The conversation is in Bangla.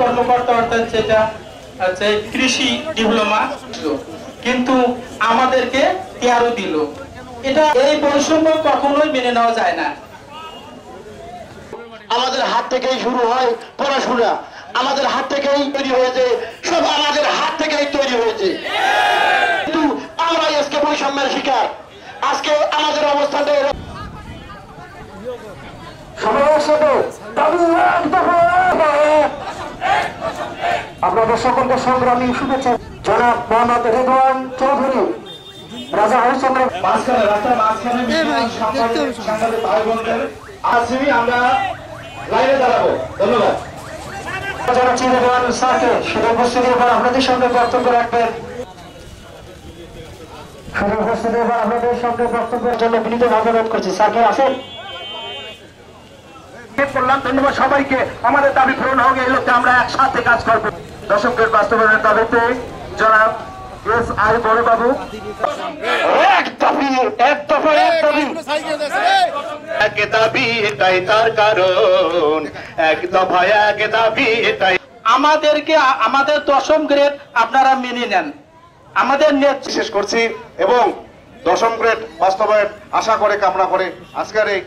কর্মকর্তা অর্থাৎ যেটা আছে কৃষি ডিপ্লোমা, কিন্তু আমাদেরকে 13 দিল। এটা এই বৈষম্য কখনোই মেনে নেওয়া যায় না। আমাদের হাত থেকেই শুরু হয় পড়াশোনা, আমাদের হাত থেকেই তৈরি হয়েছে, সব আমাদের হাত থেকেই তৈরি হয়েছে, কিন্তু আমরা আজকে বৈষম্যের শিকার। আজকে আমাদের অবস্থাটা আপনাদের সকলকে সংগ্রামী শুভেচ্ছা। জনাব মোহাম্মদ রেদওয়ান চৌধুরী, রাজা হরিচন্দ্র মাঝখানে রাস্তার মাঝখানে সাংবাদিক ভাই বোনদের আসি, আমরা লাইনে দাঁড়াবো। ধন্যবাদ। যারা চিরদিন স্যারকে শুধু উপস্থিতি এবার আপনাদের সামনে বক্তব্য রাখবেন, শুধু উপস্থিতি এবার আপনাদের সামনে বক্তব্যের জন্য বিনীতভাবে অনুরোধ করছি। স্যারকে আসেন। ধন্যবাদ সবাইকে। আমাদের দাবি পূরণ হোক, এই লক্ষ্যে আমরা একসাথে কাজ করবো। দশকের বাস্তবায়নের দাবিতে জনাব SI বড়বাবু, এক দাবি, এক দফা, এক দাবি, এক দাবি, এটাই তার কারণ, এক দফা এক দাবি এটাই। আমাদেরকে আমাদের 10ম গ্রেড আপনারা মেনে নেন, আমাদের শেষ করছি এবং 10ম গ্রেড বাস্তবায়ন আশা করে কামনা করে আজকের এই